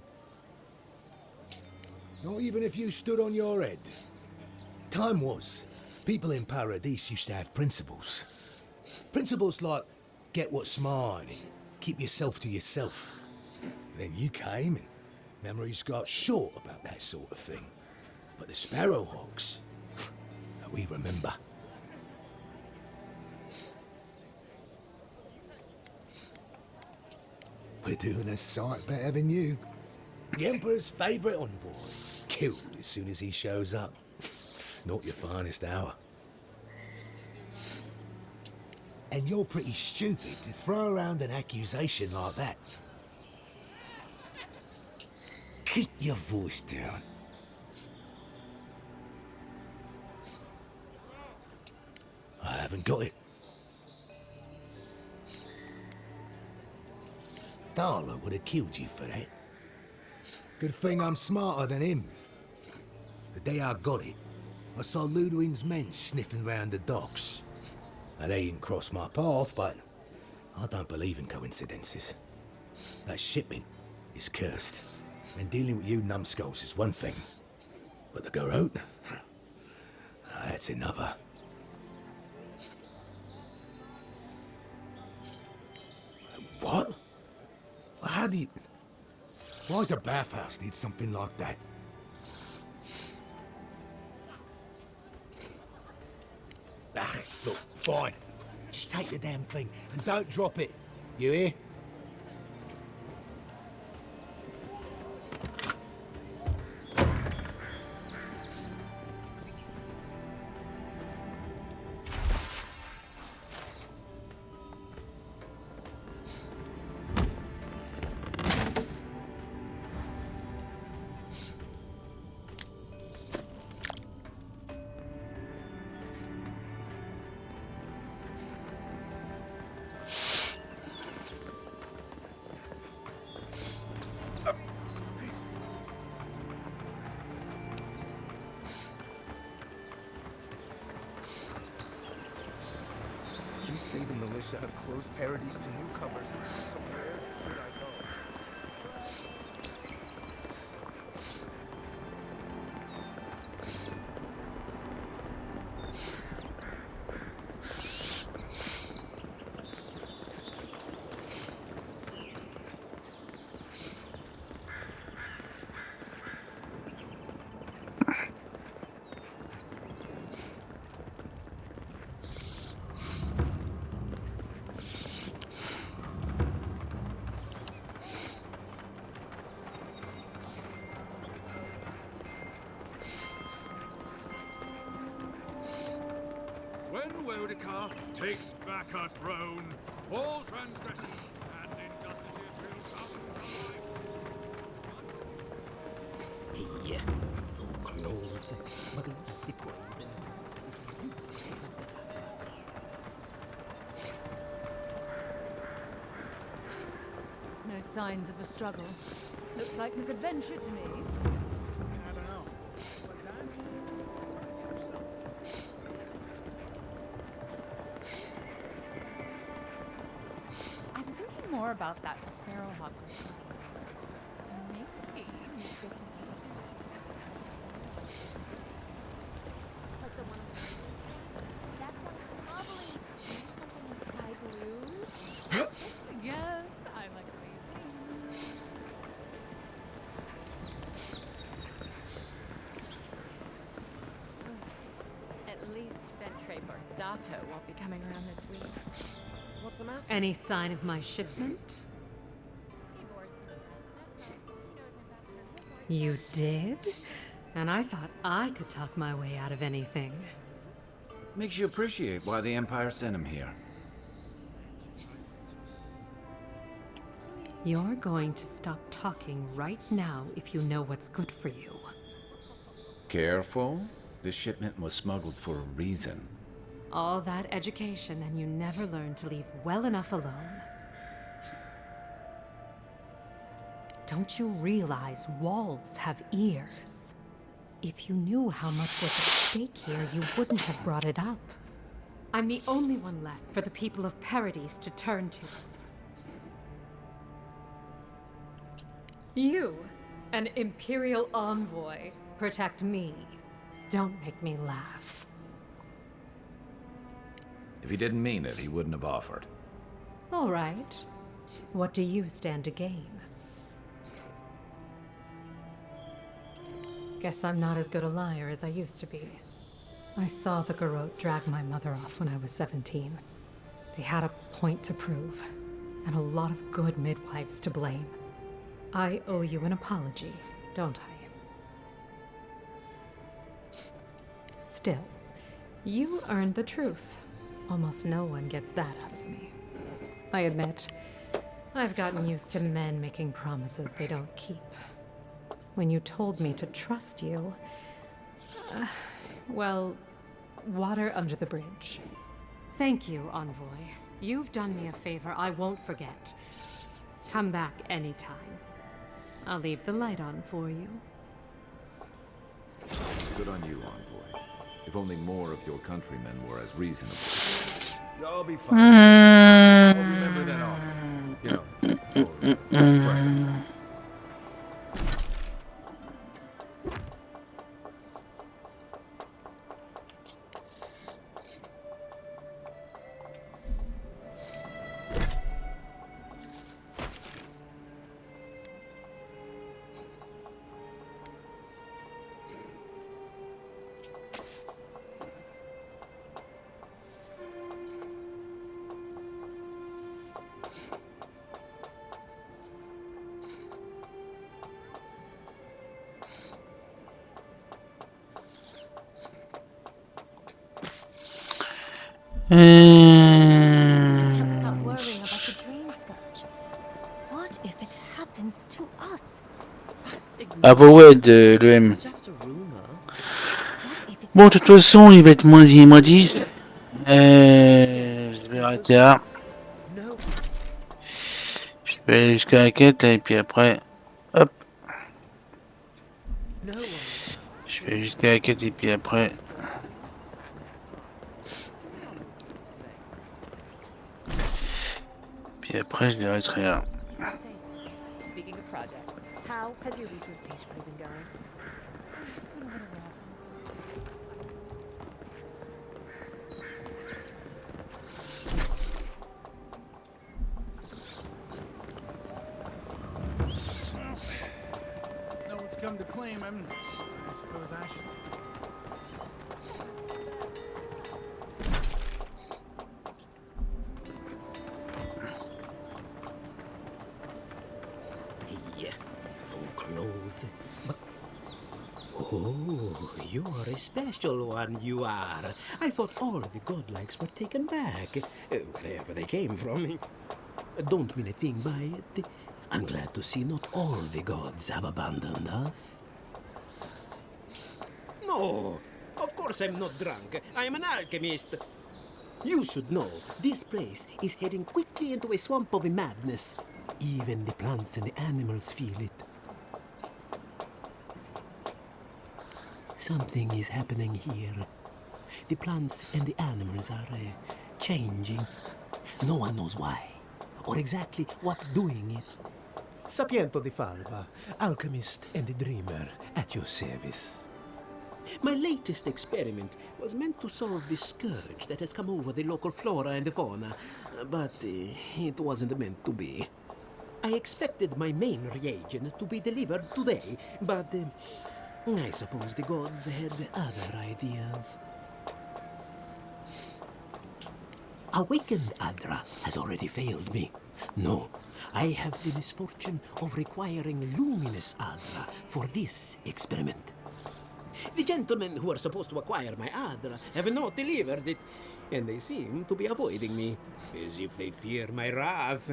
Not even if you stood on your head. Time was, people in Paradis used to have principles. Principles like, get what's mine and keep yourself to yourself. Then you came and memories got short about that sort of thing. But the Sparrowhawks, we remember. We're doing a sight better than you. The Emperor's favourite envoy, killed as soon as he shows up. Not your finest hour. And you're pretty stupid to throw around an accusation like that. Keep your voice down. I haven't got it. Darla would have killed you for that. Good thing I'm smarter than him. The day I got it, I saw Ludwig's men sniffing round the docks. Now, they didn't cross my path, but I don't believe in coincidences. That shipment is cursed, and dealing with you numbskulls is one thing. But the Garrote, that's another. What? How do you... Why does a bathhouse need something like that? Ah, look, fine. Just take the damn thing and don't drop it. You hear? militia have closed parodies to newcomers. So where should I go? When Wodika takes back her throne, all transgressions and injustices will come. Yeah, so close. But it's the No signs of the struggle. Looks like misadventure to me. I don't know. I'm thinking more about that sparrowhawk. Maybe. Like the one. That sounds lovely. Maybe something in sky blue. Yes, I like the way you think. At least Ventre Bordato won't be coming around this week. What's the matter? Any sign of my shipment? You did? And I thought I could talk my way out of anything. Makes you appreciate why the Empire sent him here. You're going to stop talking right now if you know what's good for you. Careful. This shipment was smuggled for a reason. All that education and you never learned to leave well enough alone. Don't you realize walls have ears? If you knew how much was at stake here, you wouldn't have brought it up. I'm the only one left for the people of Paradise to turn to. You, an Imperial envoy, protect me. Don't make me laugh. If he didn't mean it, he wouldn't have offered. All right. What do you stand to gain? Guess I'm not as good a liar as I used to be. I saw the Garrote drag my mother off when I was 17. They had a point to prove, and a lot of good midwives to blame. I owe you an apology, don't I? Still, you earned the truth. Almost no one gets that out of me. I admit, I've gotten used to men making promises they don't keep. When you told me to trust you, well, water under the bridge. Thank you, Envoy. You've done me a favor I won't forget. Come back anytime. I'll leave the light on for you. Good on you, Envoy. If only more of your countrymen were as reasonable. Y'all be fine. I'll remember that offer. You know, Stop worrying about the drain scourge. What if it happens to us? Avoué de l'EM. Bon, de toute façon, il va être moins 10. Je vais arrêter là. Je vais aller jusqu'à la quête là, et puis après, hop. Je vais jusqu'à la quête et puis après. Puis après, je laisserai là. Speaking of projects, how has your recent stage play been going? It's been a little rough. No one's come to claim him. I suppose I should. Yeah, so close. But oh, you are a special one, you are. I thought all the godlikes were taken back, wherever they came from. Don't mean a thing by it. I'm glad to see not all the gods have abandoned us. No, of course I'm not drunk. I'm an alchemist. You should know, this place is heading quickly into a swamp of madness. Even the plants and the animals feel it. Something is happening here. The plants and the animals are changing. No one knows why, or exactly what's doing it. Sapiento di Falva, alchemist and a dreamer, at your service. My latest experiment was meant to solve the scourge that has come over the local flora and the fauna, but it wasn't meant to be. I expected my main reagent to be delivered today, but I suppose the gods had other ideas. Awakened Adra has already failed me. No, I have the misfortune of requiring luminous Adra for this experiment. The gentlemen who are supposed to acquire my Adra have not delivered it, and they seem to be avoiding me, as if they fear my wrath.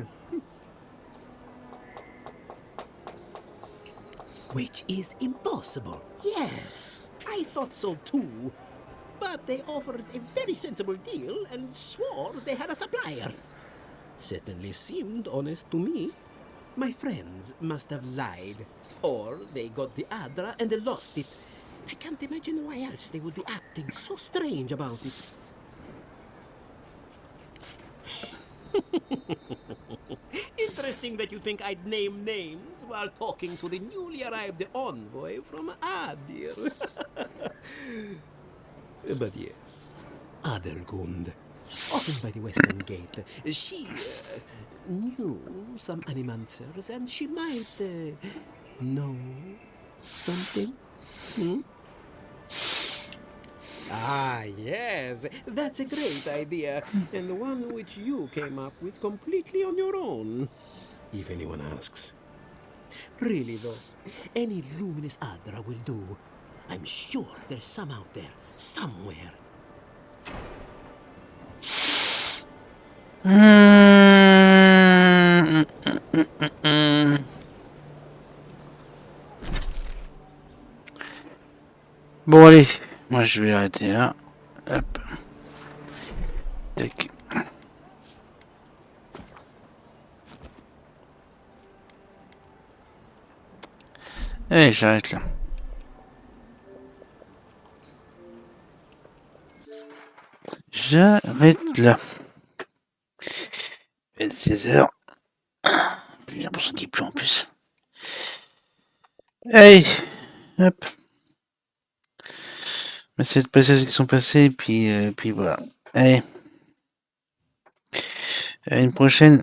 Which is impossible. Yes, I thought so too. But they offered a very sensible deal and swore they had a supplier. Certainly seemed honest to me. My friends must have lied. Or they got the Adra and they lost it. I can't imagine why else they would be acting so strange about it. Interesting that you think I'd name names while talking to the newly arrived envoy from Adir. But yes, Adelgund, often by the western gate, she knew some animancers and she might know something. Hmm? Ah, yes, that's a great idea, and the one which you came up with completely on your own, if anyone asks. Really, though, any luminous Adra will do. I'm sure there's some out there, somewhere. Bon allez, moi je vais arrêter là. Hop. Tac. Allez, j'arrête là. J'arrête là. 16h. J'ai l'impression qu'il pleut en plus. Allez, hop. Essayez de passer ceux qui sont passés, puis voilà. Allez. À une prochaine.